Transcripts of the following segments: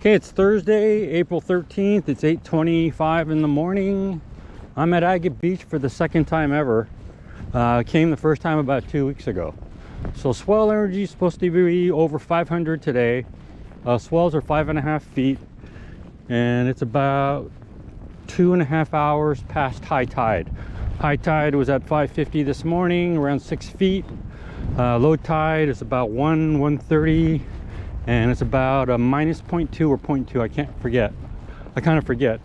Okay, it's Thursday, April 13th. It's 8:25 in the morning. I'm at Agate Beach for the second time ever. Came the first time about 2 weeks ago. So swell energy is supposed to be over 500 today. Swells are 5.5 feet, and it's about 2.5 hours past high tide. High tide was at 5:50 this morning, around 6 feet. Low tide is about 1:30. And it's about a minus 0.2 or 0.2. I kind of forget.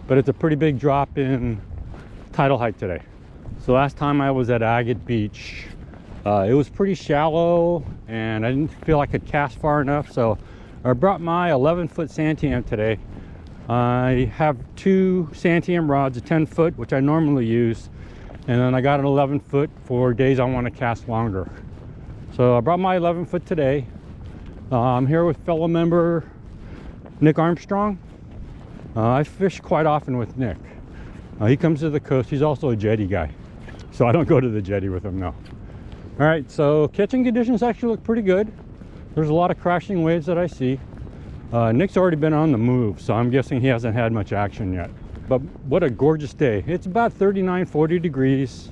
But it's a pretty big drop in tidal height today. So last time I was at Agate Beach, it was pretty shallow and I didn't feel I could cast far enough. So I brought my 11-foot Santiam today. I have two Santiam rods, a 10-foot, which I normally use. And then I got an 11-foot for days I want to cast longer. So I brought my 11-foot today. I'm here with fellow member Nick Armstong. I fish quite often with Nick. He comes to the coast. He's also a jetty guy, so I don't go to the jetty with him, no. All right, so catching conditions actually look pretty good. There's a lot of crashing waves that I see. Nick's already been on the move, so I'm guessing he hasn't had much action yet. But what a gorgeous day. It's about 39, 40 degrees.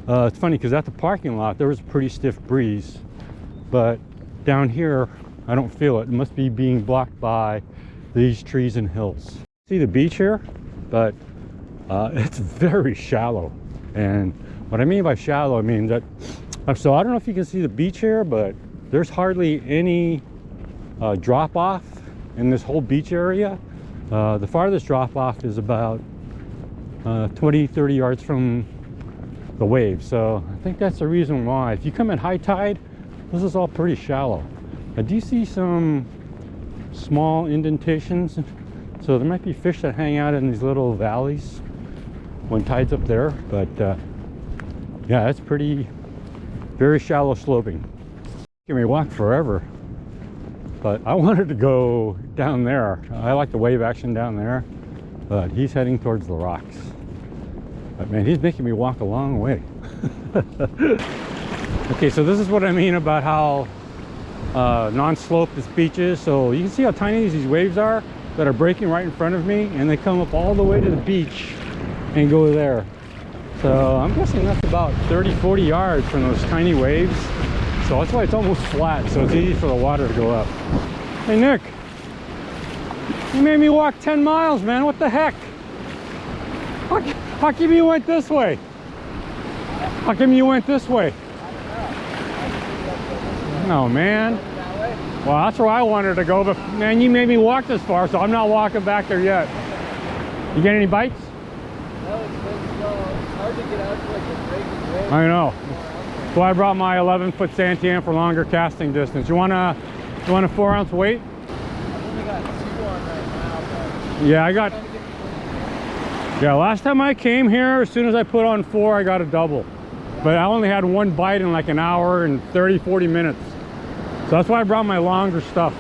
It's funny because at the parking lot there was a pretty stiff breeze, but down here I don't feel it. It must be being blocked by these trees and hills. See the beach here, but it's very shallow. And what I mean by shallow, I mean that, so I don't know if you can see the beach here, but there's hardly any drop off in this whole beach area. The farthest drop off is about 20-30 yards from the wave. So I think that's the reason why. If you come at high tide, this is all pretty shallow. I do see some small indentations, so there might be fish that hang out in these little valleys when tide's up there, but yeah, it's pretty very shallow sloping. Give me walk forever, but I wanted to go down there. I like the wave action down there, but he's heading towards the rocks. But man, he's making me walk a long way. Okay, so this is what I mean about how non-slope this beach is. So you can see how tiny these waves are that are breaking right in front of me, and they come up all the way to the beach and go there. So I'm guessing that's about 30-40 yards from those tiny waves. So that's why it's almost flat, so it's easy for the water to go up. Hey Nick, you made me walk 10 miles, man. What the heck? How come you went this way? How come you went this way? No, man. Well, that's where I wanted to go, but man, you made me walk this far, so I'm not walking back there yet. You get any bites? No, it's hard to get out to like a breaking wave. I know. So I brought my 11-foot Santiam for longer casting distance. You want a 4-ounce weight? I've only got 2 on right now, but Yeah, I got. Yeah, last time I came here, as soon as I put on 4, I got a double. But I only had 1 bite in like an hour and 30-40 minutes. So that's why I brought my longer stuff.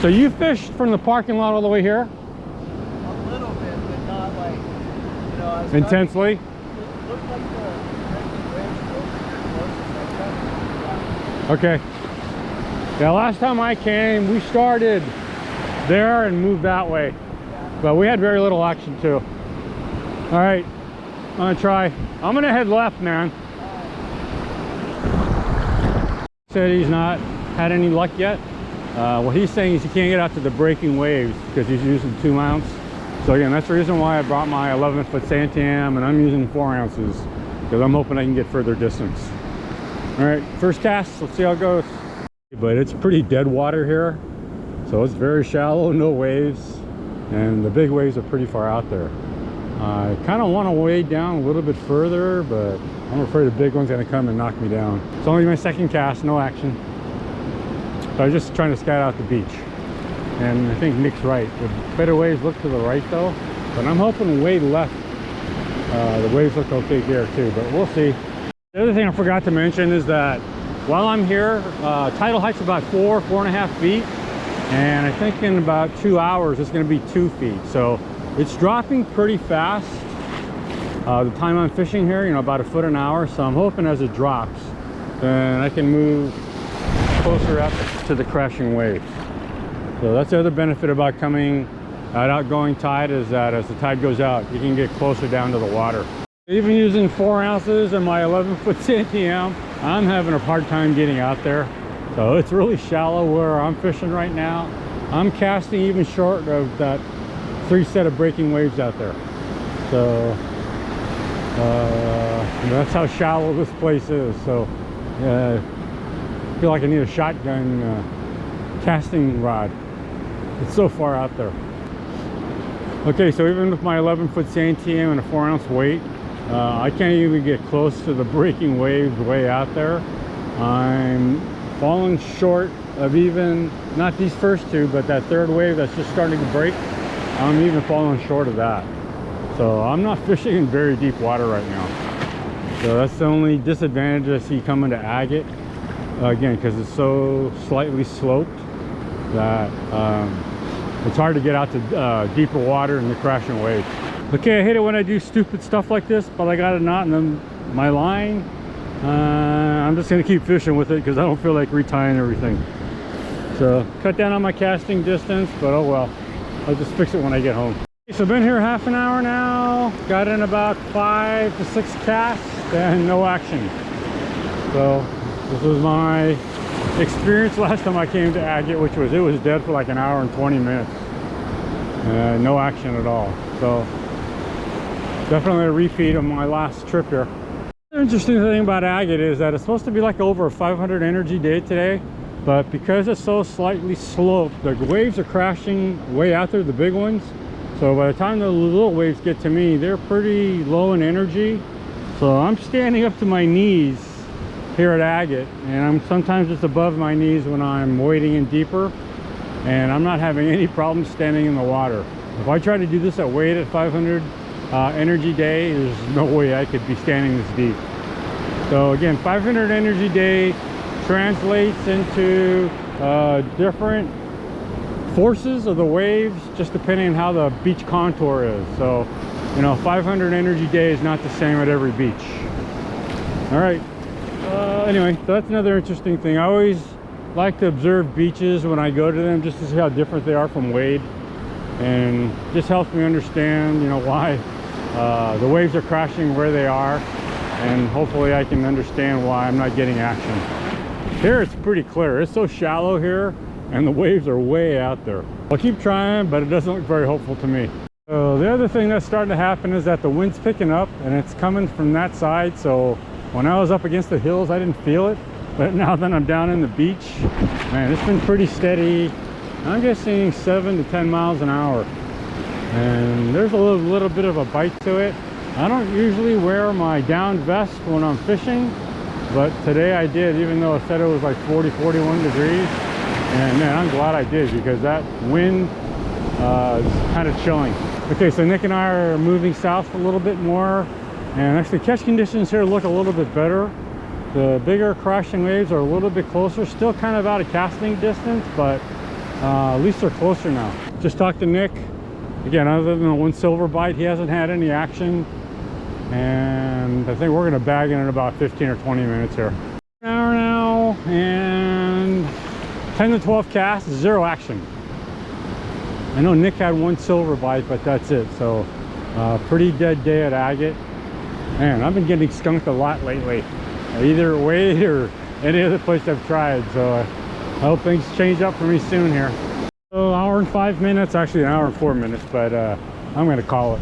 So you fished from the parking lot all the way here? a little bit, but not like, you know, I was Intensely? It looked like the breaking waves closest. Okay. Yeah, last time I came, we started there and moved that way. But we had very little action too. All right, I'm gonna try. I'm gonna head left, man. Said he's not had any luck yet. What he's saying is he can't get out to the breaking waves because he's using 2 ounce. So again, that's the reason why I brought my 11-foot Santiam, and I'm using 4 ounces because I'm hoping I can get further distance. All right, first cast, let's see how it goes. But it's pretty dead water here, so it's very shallow, no waves, and the big waves are pretty far out there. I kind of want to wade down a little bit further, but I'm afraid a big one's going to come and knock me down. It's only my second cast, no action. So I was just trying to scout out the beach. And I think Nick's right. The better waves look to the right though, but I'm hoping wade left. The waves look okay here too, but we'll see. The other thing I forgot to mention is that while I'm here, tidal height's about 4.5 feet. And I think in about 2 hours, it's going to be 2 feet. So it's dropping pretty fast. The time I'm fishing here, you know, about 1 foot an hour. So I'm hoping as it drops, then I can move closer up to the crashing waves. So that's the other benefit about coming at outgoing tide, is that as the tide goes out, you can get closer down to the water. Even using 4 ounces and my 11-foot CTM, I'm having a hard time getting out there. So it's really shallow where I'm fishing right now. I'm casting even short of that 3 set of breaking waves out there. So that's how shallow this place is. So I feel like I need a shotgun casting rod. It's so far out there. Okay, so even with my 11-foot CTM and a 4-ounce weight, I can't even get close to the breaking waves way out there. I'm falling short of even, not these first 2, but that 3rd wave that's just starting to break. I'm even falling short of that. So I'm not fishing in very deep water right now. So that's the only disadvantage I see coming to Agate. Again, because it's so slightly sloped that it's hard to get out to deeper water and the crashing waves. Okay, I hate it when I do stupid stuff like this, but I got a knot in my line. I'm just gonna keep fishing with it because I don't feel like retying everything. So cut down on my casting distance, but oh well, I'll just fix it when I get home. So I've been here half an hour now, got in about 5 to 6 casts and no action. So this was my experience last time I came to Agate, which was, it was dead for like an hour and 20 minutes. No action at all. So definitely a repeat of my last trip here. The interesting thing about Agate is that it's supposed to be like over a 500 energy day today, but because it's so slightly sloped, the waves are crashing way out there, the big ones. So by the time the little waves get to me, they're pretty low in energy. So I'm standing up to my knees here at Agate, and I'm sometimes just above my knees when I'm wading in deeper, and I'm not having any problem standing in the water. If I try to do this at weight at 500 energy day, there's no way I could be standing this deep. So again, 500 energy day translates into different forces of the waves, just depending on how the beach contour is. So, you know, 500 energy day is not the same at every beach. All right. Anyway, so that's another interesting thing. I always like to observe beaches when I go to them, just to see how different they are from wade, and just helps me understand, you know, why the waves are crashing where they are, and hopefully I can understand why I'm not getting action. Here it's pretty clear. It's so shallow here, and the waves are way out there. I'll keep trying, but it doesn't look very hopeful to me. So the other thing that's starting to happen is that the wind's picking up, and it's coming from that side. So when I was up against the hills, I didn't feel it, but now that I'm down in the beach, man, it's been pretty steady. I'm guessing 7 to 10 miles an hour, and there's a little bit of a bite to it. I don't usually wear my down vest when I'm fishing, but today I did, even though it said it was like 40, 41 degrees. And man, I'm glad I did, because that wind is kind of chilling. Okay, so Nick and I are moving south a little bit more, and actually catch conditions here look a little bit better. The bigger crashing waves are a little bit closer, still kind of out of casting distance, but at least they're closer now. Just talked to Nick. Again, other than the one silver bite, he hasn't had any action, and I think we're gonna bag in about 15 or 20 minutes here. An hour now, and 10 to 12 casts, 0 action. I know Nick had one silver bite, but that's it. So pretty dead day at Agate. Man, I've been getting skunked a lot lately, either wade or any other place I've tried. So I hope things change up for me soon here. So hour and 5 minutes, actually an hour and 4 minutes, but I'm gonna call it.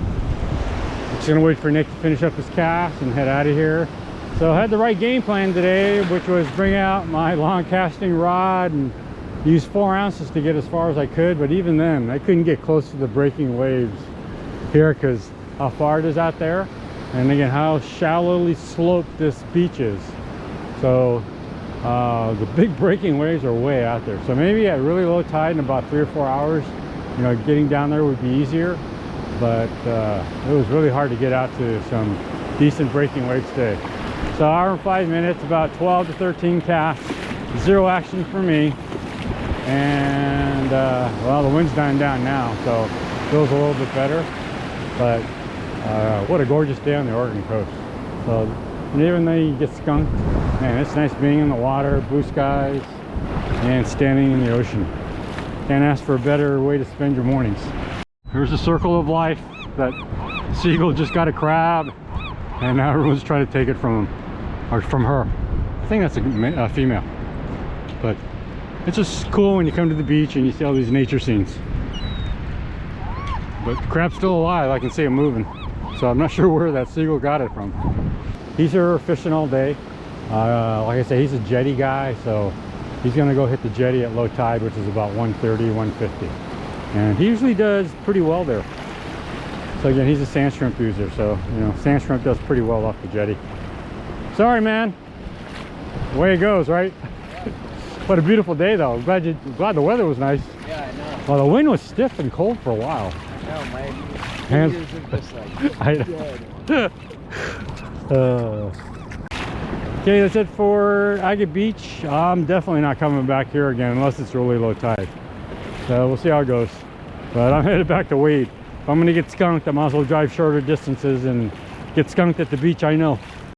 Just gonna wait for Nick to finish up his cast and head out of here. So I had the right game plan today, which was bring out my long casting rod and use 4 ounces to get as far as I could. But even then, I couldn't get close to the breaking waves here because how far it is out there, and again how shallowly sloped this beach is. So the big breaking waves are way out there. So maybe at really low tide in about 3 or 4 hours, you know, getting down there would be easier. But it was really hard to get out to some decent breaking waves today. So hour and 5 minutes, about 12 to 13 casts, 0 action for me. And well, the wind's dying down now, so it feels a little bit better. But what a gorgeous day on the Oregon coast. So even though you get skunked, man, it's nice being in the water, blue skies, and standing in the ocean. Can't ask for a better way to spend your mornings. Here's the circle of life. That seagull just got a crab, and now everyone's trying to take it from him, or from her. I think that's a female. But it's just cool when you come to the beach and you see all these nature scenes. But the crab's still alive. I can see him moving. So I'm not sure where that seagull got it from. He's here fishing all day. Like I say, he's a jetty guy, so he's gonna go hit the jetty at low tide, which is about 130, 150. And he usually does pretty well there. So again, he's a sand shrimp user, so you know, sand shrimp does pretty well off the jetty. Sorry, man. Away it goes, right? Yeah. What a beautiful day, though. I'm glad the weather was nice. Yeah, I know. Well, the wind was stiff and cold for a while. I know, my fingers are just like dead. Okay, that's it for Agate Beach. I'm definitely not coming back here again unless it's really low tide. So we'll see how it goes. But I'm headed back to Wade. If I'm gonna get skunked, I might as well drive shorter distances and get skunked at the beach I know.